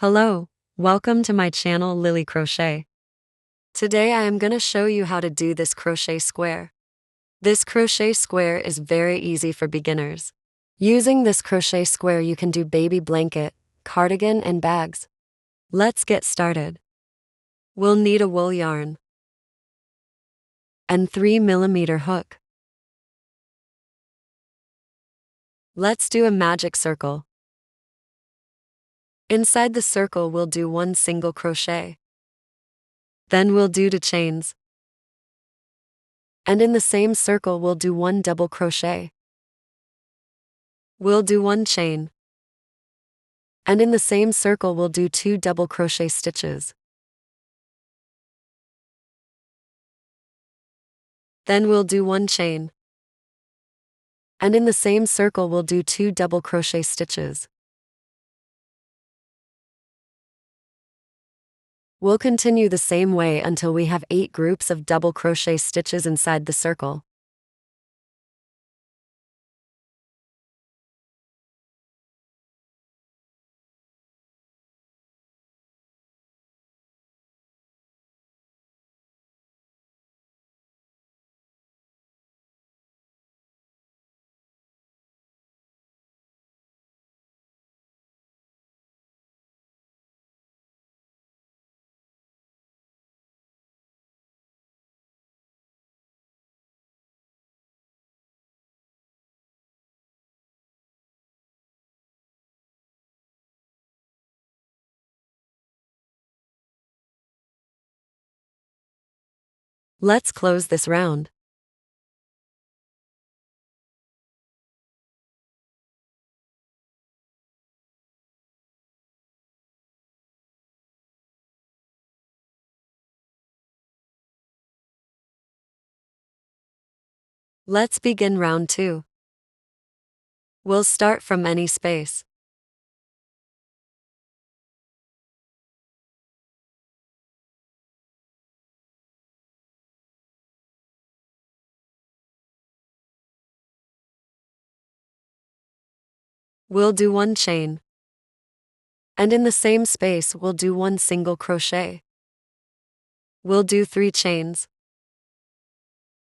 Hello, welcome to my channel Lily Crochet. Today I am gonna show you how to do this crochet square. This crochet square is very easy for beginners. Using this crochet square you can do baby blanket, cardigan and bags. Let's get started. We'll need a wool yarn and 3mm hook. Let's do a magic circle. Inside the circle we'll do one single crochet. Then we'll do 2 chains. And in the same circle we'll do 1 double crochet. We'll do 1 chain. And in the same circle we'll do 2 double crochet stitches. Then we'll do 1 chain. And in the same circle we'll do 2 double crochet stitches. We'll continue the same way until we have 8 groups of double crochet stitches inside the circle. Let's close this round. Let's begin round 2. We'll start from any space. We'll do 1 chain. And in the same space we'll do 1 single crochet. We'll do 3 chains.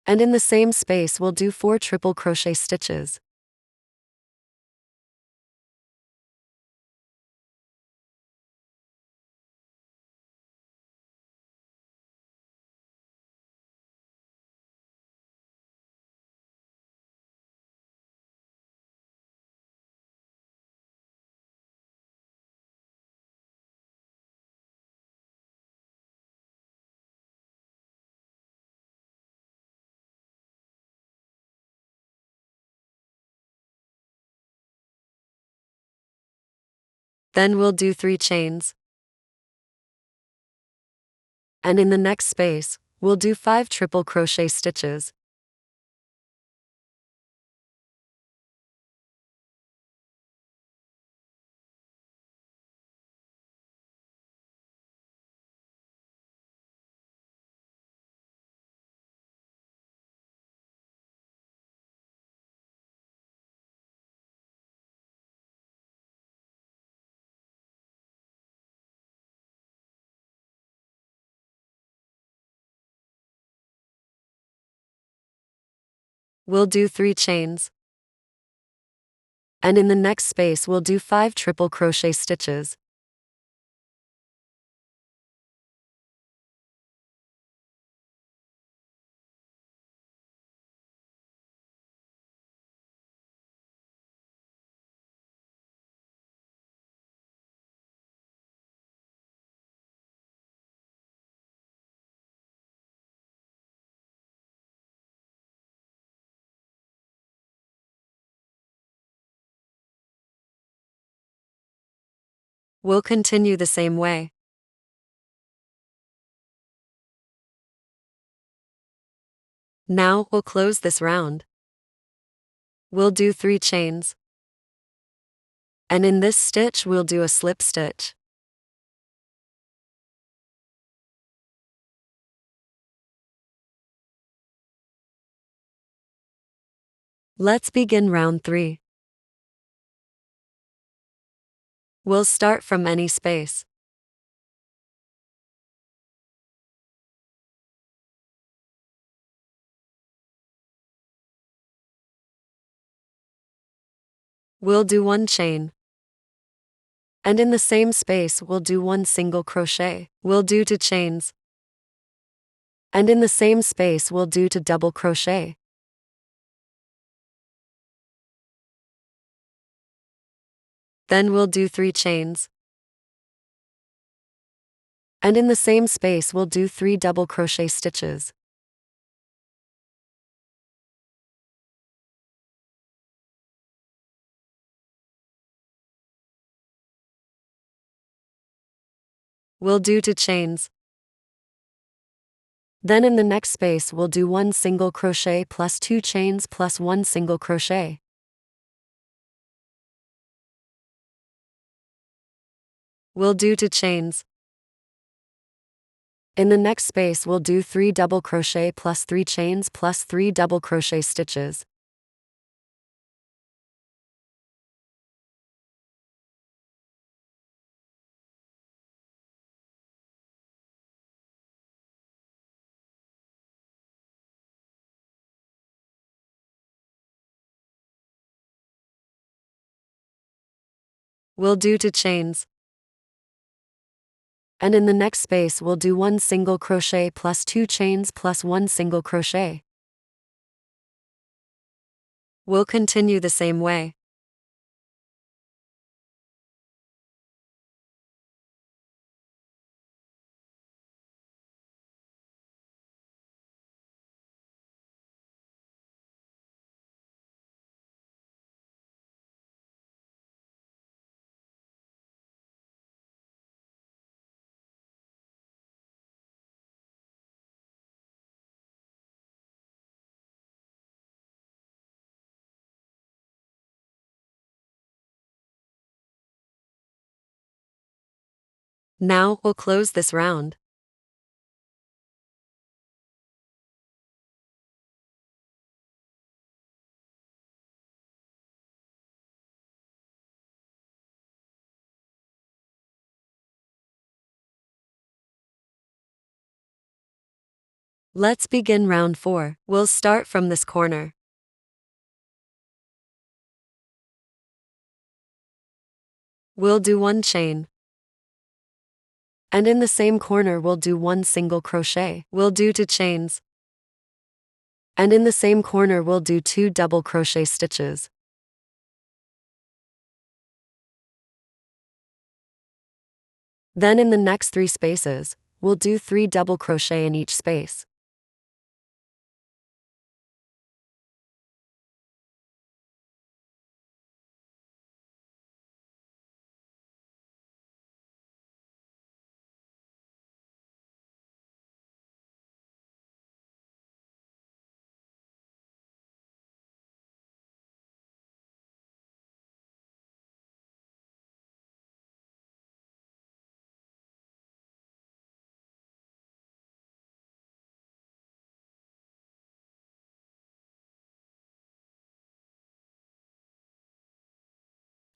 And in the same space we'll do 4 triple crochet stitches. Then we'll do 3 chains. And in the next space, we'll do 5 triple crochet stitches. We'll do 3 chains. And in the next space we'll do 5 triple crochet stitches. We'll continue the same way. Now we'll close this round. We'll do 3 chains. And in this stitch we'll do a slip stitch. Let's begin round 3. We'll start from any space. We'll do 1 chain. And in the same space we'll do 1 single crochet. We'll do 2 chains. And in the same space we'll do 2 double crochet. Then we'll do 3 chains. And in the same space we'll do 3 double crochet stitches. We'll do 2 chains. Then in the next space we'll do 1 single crochet plus 2 chains plus 1 single crochet. We'll do 2 chains. In the next space we'll do 3 double crochet plus 3 chains plus 3 double crochet stitches. We'll do 2 chains. And in the next space we'll do 1 single crochet plus 2 chains plus 1 single crochet. We'll continue the same way. Now we'll close this round. Let's begin round 4. We'll start from this corner. We'll do 1 chain. And in the same corner we'll do 1 single crochet. We'll do 2 chains. And in the same corner we'll do 2 double crochet stitches. Then in the next 3 spaces, we'll do 3 double crochet in each space.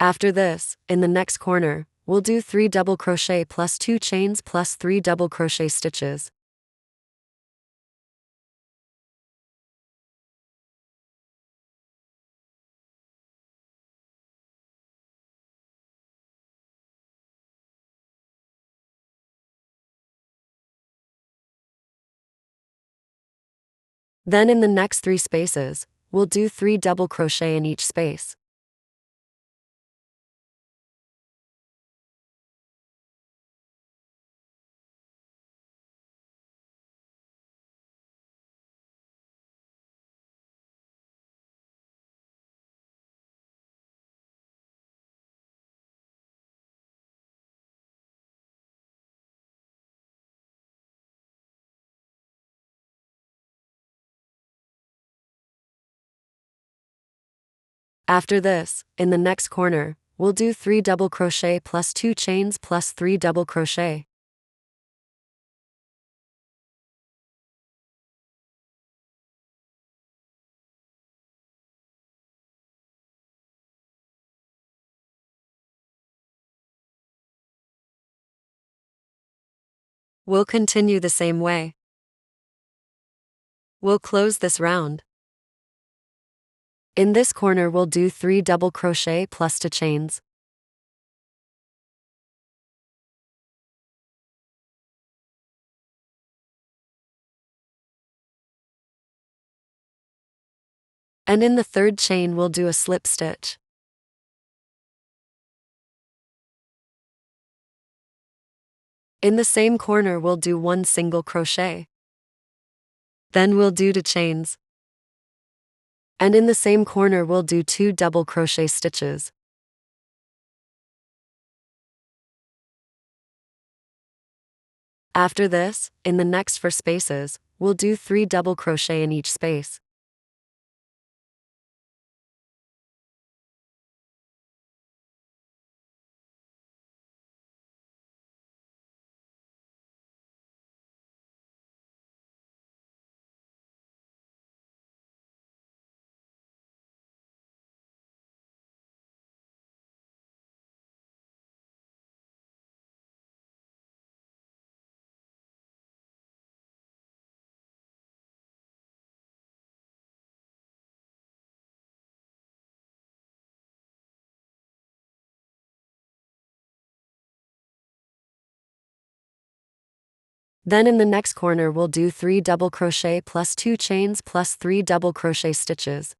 After this, in the next corner, we'll do 3 double crochet plus 2 chains plus 3 double crochet stitches. Then in the next 3 spaces, we'll do 3 double crochet in each space. After this, in the next corner, we'll do 3 double crochet plus 2 chains plus 3 double crochet. We'll continue the same way. We'll close this round. In this corner we'll do 3 double crochet plus 2 chains. And in the third chain we'll do a slip stitch. In the same corner we'll do 1 single crochet. Then we'll do 2 chains. And in the same corner we'll do 2 double crochet stitches. After this, in the next 4 spaces, we'll do 3 double crochet in each space. Then in the next corner we'll do 3 double crochet plus 2 chains plus 3 double crochet stitches.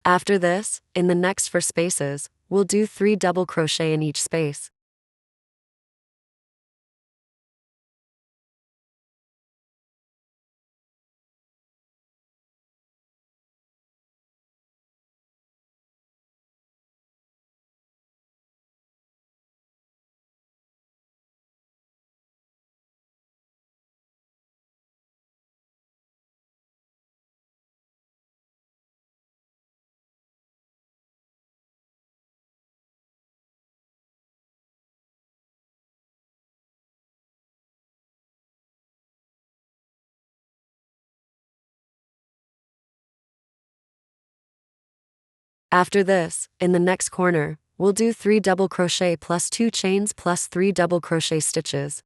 After this, in the next 4 spaces, we'll do 3 double crochet in each space. After this, in the next corner, we'll do 3 double crochet plus 2 chains plus 3 double crochet stitches.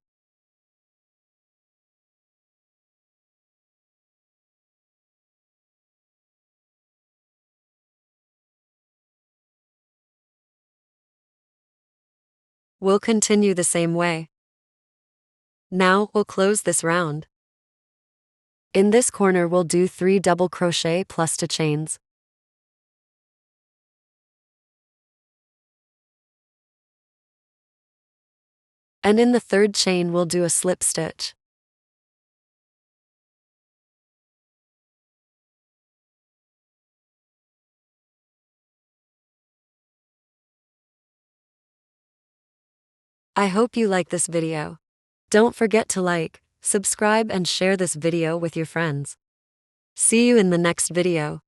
We'll continue the same way. Now we'll close this round. In this corner we'll do 3 double crochet plus 2 chains. And in the third chain we'll do a slip stitch. I hope you like this video. Don't forget to like, subscribe and share this video with your friends. See you in the next video.